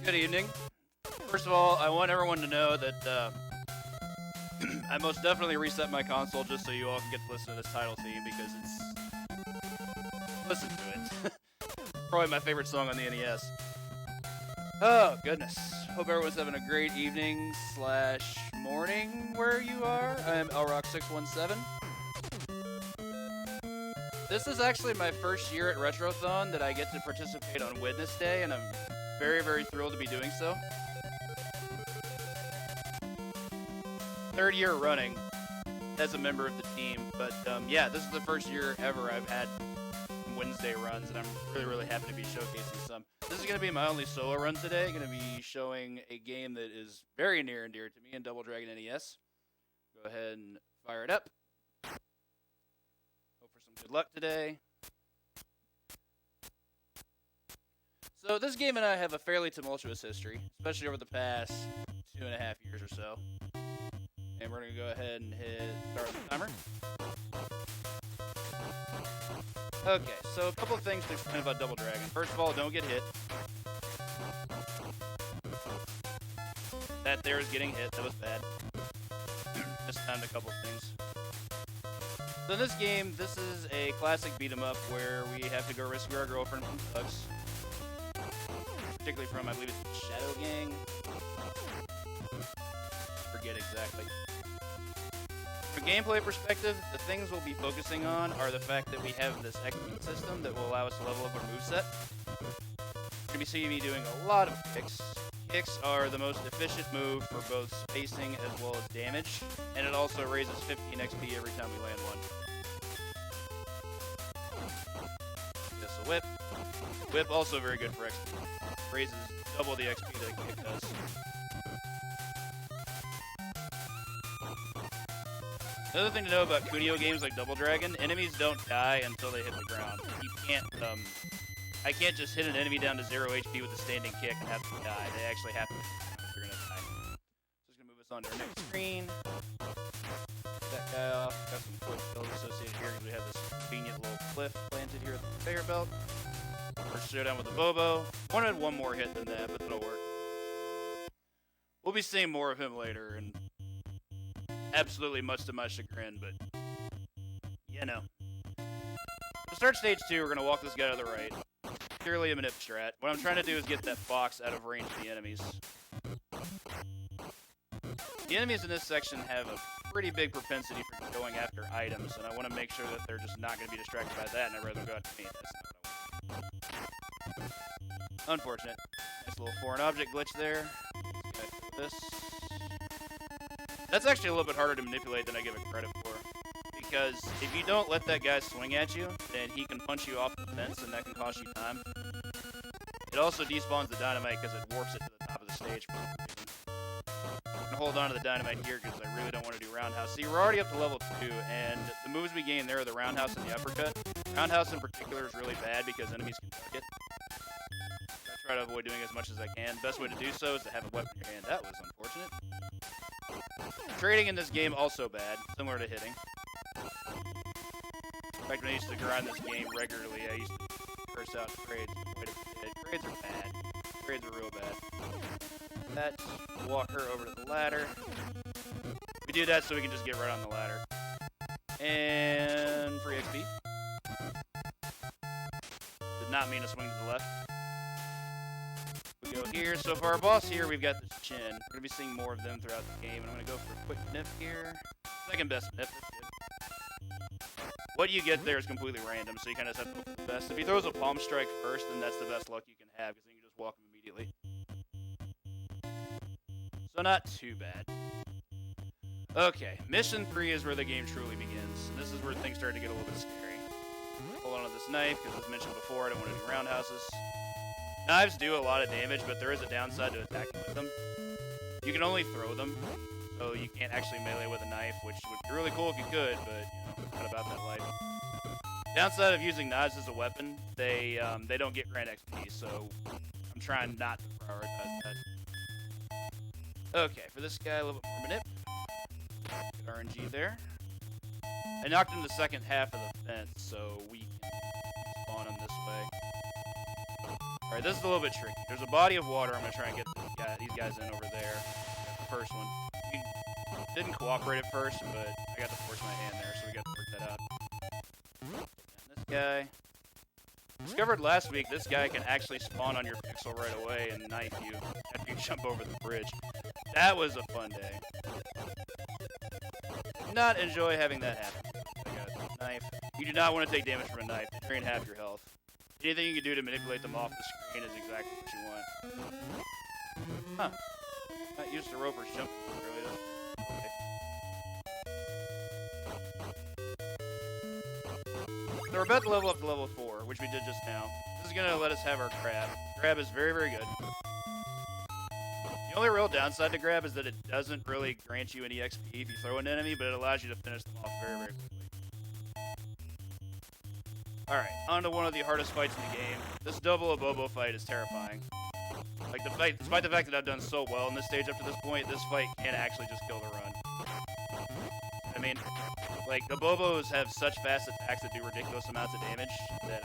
Good evening. First of all, I want everyone to know that I most definitely reset my console just so you all can get to listen to this title theme because it's... Listen to it. Probably my favorite song on the NES. Oh, goodness. Hope everyone's having a great evening / morning where you are. I am LRock617. This is actually my first year at RETROTHON that I get to participate on Wednesday, and I'm very, very thrilled to be doing so. Third year running as a member of the team, but yeah, this is the first year ever I've had Wednesday runs, and I'm really, really happy to be showcasing some. This is going to be my only solo run today. I'm going to be showing a game that is very near and dear to me in Double Dragon NES. Go ahead and fire it up. Hope for some good luck today. So this game and I have a fairly tumultuous history, especially over the past 2.5 years or so. And we're going to go ahead and hit start the timer. Okay, so a couple of things to explain about Double Dragon. First of all, don't get hit. That there is getting hit. That was bad. Mistimed a couple of things. So in this game, this is a classic beat-em-up where we have to go rescue our girlfriend from thugs. Particularly from, I believe it's Shadow Gang. Forget exactly. From a gameplay perspective, the things we'll be focusing on are the fact that we have this XP system that will allow us to level up our moveset. You're going to be seeing me doing a lot of kicks. Kicks are the most efficient move for both spacing as well as damage, and it also raises 15 XP every time we land one. Just a whip. Whip also very good for XP. Raises double the XP that a kick does. Another thing to know about Kunio games like Double Dragon, enemies don't die until they hit the ground. You can't, I can't just hit an enemy down to 0 HP with a standing kick and have them die. They actually have to, they're gonna die. So it's gonna move us on to our next screen. Get that guy off. Got some quick builds associated here because we have this convenient little cliff planted here at the conveyor belt. First showdown with the Bobo. Wanted one more hit than that, but it'll work. We'll be seeing more of him later, and absolutely much to my chagrin, but you know. To start stage 2, we're going to walk this guy to the right. Purely a manip strat. What I'm trying to do is get that box out of range of the enemies. The enemies in this section have a pretty big propensity for going after items, and I want to make sure that they're just not going to be distracted by that, and I'd rather go after me. That's not what I want. Unfortunate. Nice little foreign object glitch there. This. That's actually a little bit harder to manipulate than I give it credit for. Because if you don't let that guy swing at you, then he can punch you off the fence and that can cost you time. It also despawns the dynamite because it warps it to the top of the stage for some reason. I'm going to hold on to the dynamite here because I really don't want to do roundhouse. See, we're already up to level 2, and the moves we gain there are the roundhouse and the uppercut. Roundhouse in particular is really bad because enemies can duck it. I try to avoid doing as much as I can. Best way to do so is to have a weapon in your hand. That was unfortunate. Trading in this game also bad, similar to hitting. In fact, when I used to grind this game regularly, I used to curse out trades quite a bit. Trades are bad. Trades are real bad. That, walk her over to the ladder. We do that so we can just get right on the ladder. And free XP. Did not mean to swing to the left. We go here. So for our boss here, we've got this chin. We're going to be seeing more of them throughout the game, and I'm going to go for a quick nip here. Second best nip. That's good. What you get there is completely random, so you kind of have to hope for the best. If he throws a palm strike first, then that's the best luck you can have, because then you can just walk him immediately. So not too bad. Okay, mission 3 is where the game truly begins. And this is where things start to get a little bit scary. Hold on to this knife, because as mentioned before, I don't want to do roundhouses. Knives do a lot of damage, but there is a downside to attacking with them. You can only throw them, so you can't actually melee with a knife, which would be really cool if you could, but, you know, not about that life. Downside of using knives as a weapon, they don't get grand XP, so I'm trying not to prioritize that. Okay, for this guy, a little bit more manip. Good RNG there. I knocked him the second half of the fence, so we can spawn him this way. Alright, this is a little bit tricky. There's a body of water I'm going to try and get these guys in over there. The first one. We didn't cooperate at first, but I got to force my hand there, so we got to work that out. And this guy... Discovered last week, this guy can actually spawn on your pixel right away and knife you after you jump over the bridge. That was a fun day. Did not enjoy having that happen. I got a knife. You do not want to take damage from a knife. They drain half your health. Anything you can do to manipulate them off the screen is exactly what you want. Huh. Not used to ropers jumping really though. Okay. So we're about to level up to level 4, which we did just now. This is going to let us have our grab. Grab is very, very good. The only real downside to grab is that it doesn't really grant you any XP if you throw an enemy, but it allows you to finish them off very, very quickly. Alright, on to one of the hardest fights in the game. This double Abobo fight is terrifying. Like, the fight, despite the fact that I've done so well in this stage up to this point, this fight can actually just kill the run. I mean, like, the Bobos have such fast attacks that do ridiculous amounts of damage that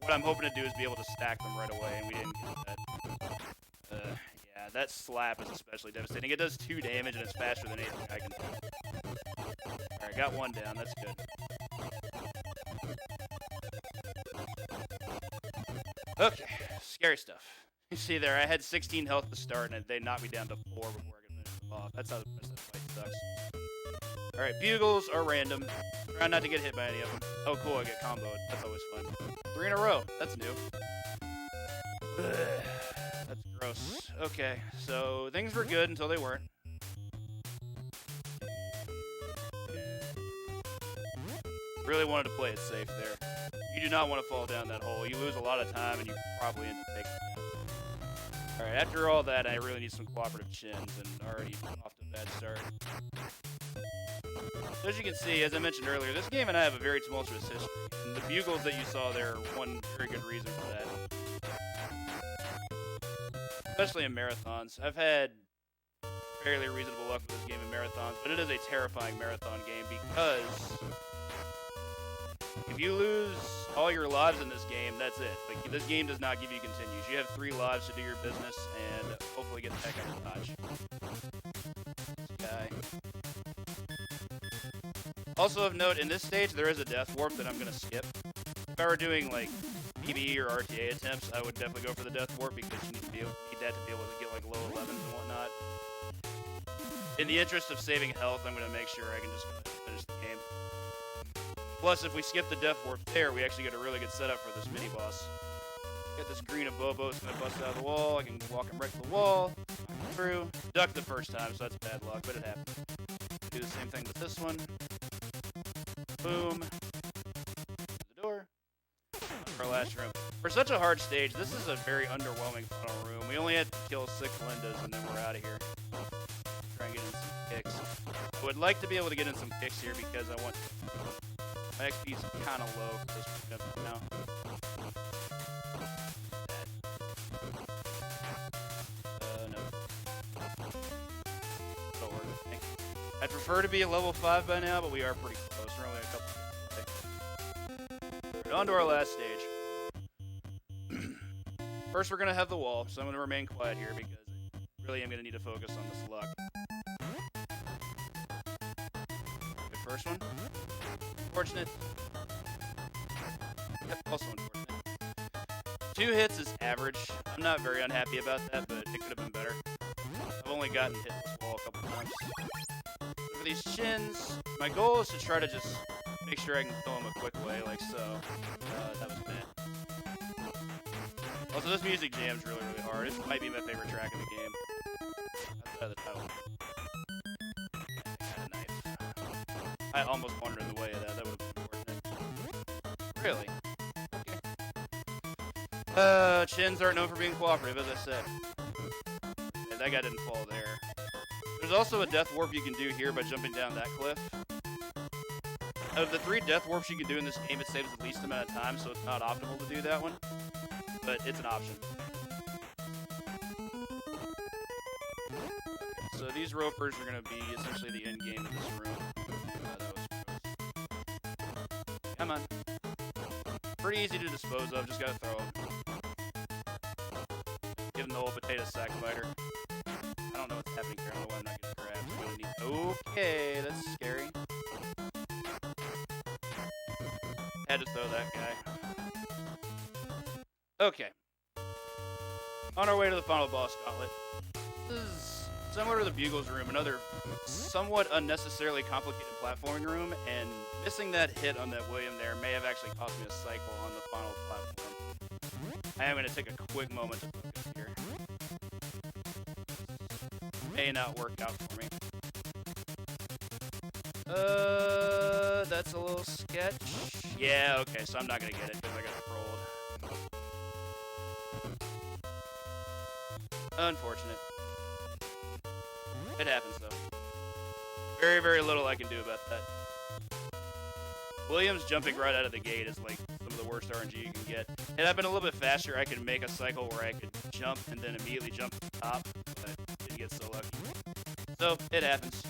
what I'm hoping to do is be able to stack them right away, and we didn't get that. Yeah, that slap is especially devastating. It does 2 damage, and it's faster than anything I can do. Alright, got 1 down. That's good. Okay, scary stuff. You see there, I had 16 health to start, and they knocked me down to 4 before I could finish them off. That's how the rest of the fight sucks. Alright, bugles are random. Try not to get hit by any of them. Oh, cool, I get comboed. That's always fun. 3 in a row. That's new. That's gross. Okay, so things were good until they weren't. Really wanted to play it safe there. You do not want to fall down that hole. You lose a lot of time, and you probably end up taking it. Alright, after all that, I really need some cooperative chins, and already off to a bad start. So as you can see, as I mentioned earlier, this game and I have a very tumultuous history. And the bugles that you saw there are one very good reason for that. Especially in marathons. I've had fairly reasonable luck with this game in marathons, but it is a terrifying marathon game because if you lose all your lives in this game, that's it. Like, this game does not give you continues. You have 3 lives to do your business and hopefully get the heck out of Dodge. This guy. Also of note, in this stage, there is a death warp that I'm going to skip. If I were doing, like, PB or RTA attempts, I would definitely go for the death warp because you need that to be able to get, like, low 11s and whatnot. In the interest of saving health, I'm going to make sure I can just finish the game. Plus, if we skip the death warp there, we actually get a really good setup for this mini-boss. Get this green Abobo, it's going to bust out of the wall. I can walk him right to the wall. Through. Duck the first time, so that's bad luck, but it happens. Do the same thing with this one. Boom. The door. Our last room. For such a hard stage, this is a very underwhelming final room. We only had to kill 6 Lindas, and then we're out of here. Try and get in some kicks. I would like to be able to get in some kicks here because I want... My XP is kind of low for this point up now. No. That'll work, I think. I'd prefer to be a level 5 by now, but we are pretty close. We're only a couple minutes away. On to our last stage. First, we're going to have the wall, so I'm going to remain quiet here because I really am going to need to focus on this luck. The first one. Unfortunate. Yep, also unfortunate. 2 hits is average. I'm not very unhappy about that, but it could have been better. I've only gotten hit this wall a couple times. So for these chins, my goal is to try to just make sure I can kill them a quick way, like so. That was bad. Also, this music jam's really, really hard. This might be my favorite track in the game. Outside of the title. I got a knife. I almost wandered in the way of that. That would have been unfortunate. Really? Okay. Chins aren't known for being cooperative, as I said. Yeah, that guy didn't fall there. There's also a death warp you can do here by jumping down that cliff. Out of the 3 death warps you can do in this game, it saves the least amount of time, so it's not optimal to do that one. But it's an option. Okay, so these ropers are going to be essentially the end game of this room. That was gross. Come on. Pretty easy to dispose of, just gotta throw them. sack fighter. I don't know what's happening here. I don't know why I'm not getting grabbed. I'm gonna need... Okay, that's scary. Had to throw that guy. Okay. On our way to the final boss gauntlet. This is similar to the Bugle's room, another somewhat unnecessarily complicated platforming room, and missing that hit on that William there may have actually cost me a cycle on the final platform. I am going to take a quick moment to focus here. May not work out for me. That's a little sketch. Yeah, okay, so I'm not going to get it because I got trolled. Unfortunate. It happens, though. Very, very little I can do about that. Williams jumping right out of the gate is like some of the worst RNG you can get. Had I been a little bit faster, I could make a cycle where I could jump and then immediately jump to the top, but didn't get so lucky. So, it happens.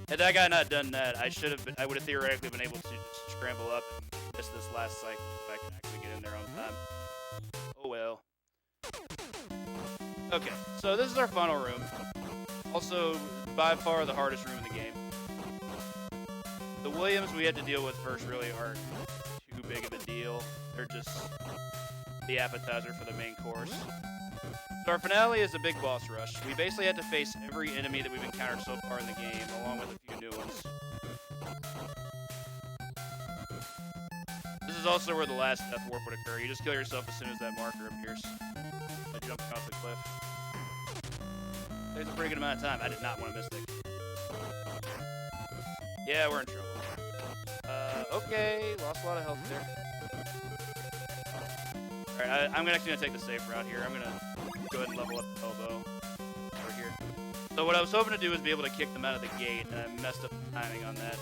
Had that guy not done that, I would have theoretically been able to just scramble up and miss this last cycle if I can actually get in there on time. Oh well. Okay, so this is our final room. Also, by far the hardest room in the game. The Williams we had to deal with first really aren't too big of a deal. They're just the appetizer for the main course. So our finale is a big boss rush. We basically had to face every enemy that we've encountered so far in the game, along with a few new ones. This is also where the last death warp would occur. You just kill yourself as soon as that marker appears. By jumping off the cliff. There's a pretty good amount of time. I did not want to miss it. Yeah, we're in trouble. Okay, lost a lot of health there. Alright, I'm actually going to take the safe route here. I'm going to go ahead and level up the elbow over here. So what I was hoping to do is be able to kick them out of the gate, and I messed up the timing on that.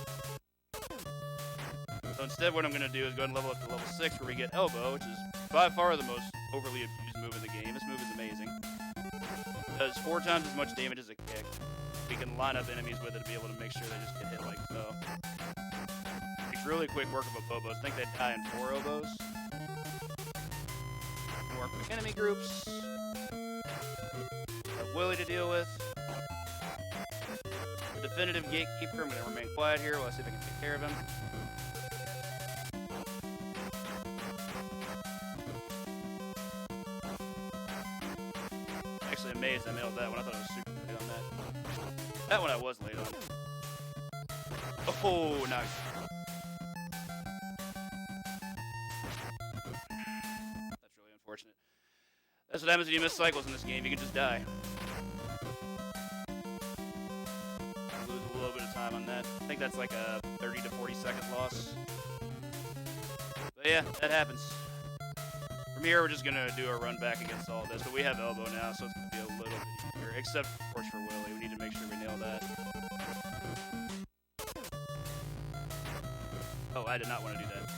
So instead what I'm going to do is go ahead and level up to level 6 where we get elbow, which is by far the most overly abused move in the game. This move is amazing. It does 4 times as much damage as a kick. We can line up enemies with it to be able to make sure they just get hit like so. Makes really quick work of a Bobos. I think they die in 4 elbows. More quick enemy groups. Got Willie to deal with. The definitive gatekeeper. I'm going to remain quiet here while I see if I can take care of him. Actually amazed I nailed that one. I thought I was super late on that. That one I was late on. Oh, nice. That's really unfortunate. That's what happens when you miss cycles in this game. You can just die. Lose a little bit of time on that. I think that's like a 30 to 40 second loss. But yeah, that happens. From here, we're just going to do a run back against all this. But we have elbow now, so it's going to be a little bit easier. Except, of course, for Willie. We need to make sure we nail that. Oh, I did not want to do that.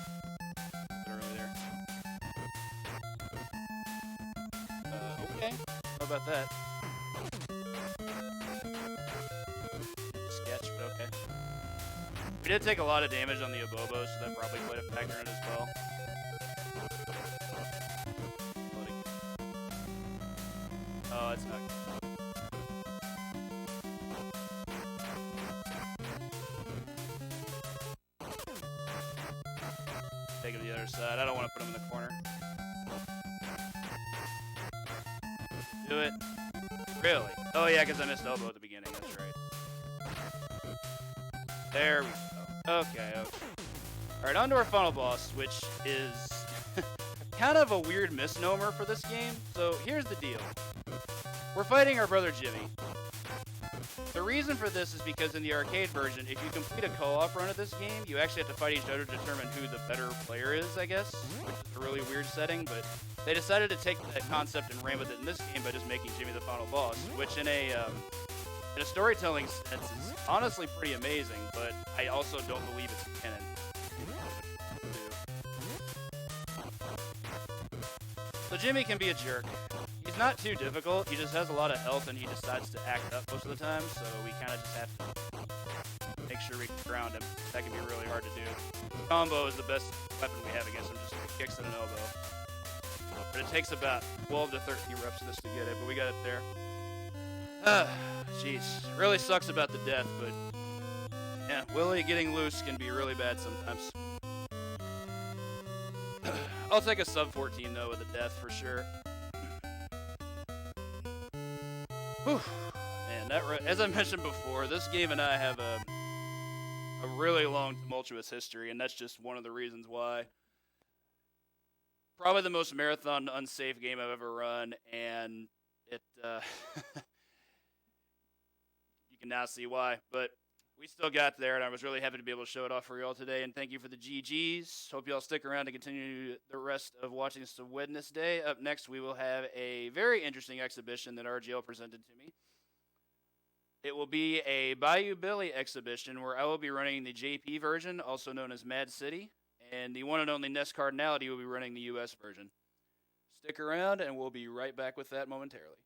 Put it early there. Okay. How about that? Sketch, but okay. We did take a lot of damage on the Abobos, so that probably played a factor in it as well. Oh, it's not. Take him to the other side. I don't want to put him in the corner. Do it. Really? Oh yeah, because I missed elbow at the beginning. That's right. There we go. Okay, okay. Alright, on to our final boss, which is kind of a weird misnomer for this game. So here's the deal. We're fighting our brother Jimmy. The reason for this is because in the arcade version, if you complete a co-op run of this game, you actually have to fight each other to determine who the better player is, I guess, which is a really weird setting, but they decided to take that concept and ran with it in this game by just making Jimmy the final boss, which in a storytelling sense is honestly pretty amazing, but I also don't believe it's canon. So Jimmy can be a jerk. He's not too difficult, he just has a lot of health and he decides to act up most of the time, so we kind of just have to make sure we can ground him. That can be really hard to do. Combo is the best weapon we have against him, just kicks and an elbow. But it takes about 12 to 13 reps of this to get it, but we got it there. Jeez. Really sucks about the death, but yeah, Willie getting loose can be really bad sometimes. I'll take a sub 14 though with a death for sure. Whew. Man, as I mentioned before, this game and I have a really long, tumultuous history, and that's just one of the reasons why. Probably the most marathon unsafe game I've ever run, and it you can now see why. But we still got there, and I was really happy to be able to show it off for y'all today. And thank you for the GGs. Hope y'all stick around to continue the rest of watching this Wednesday. Up next, we will have a very interesting exhibition that RGL presented to me. It will be a Bayou Billy exhibition where I will be running the JP version, also known as Mad City, and the one and only Ness Cardinality will be running the US version. Stick around, and we'll be right back with that momentarily.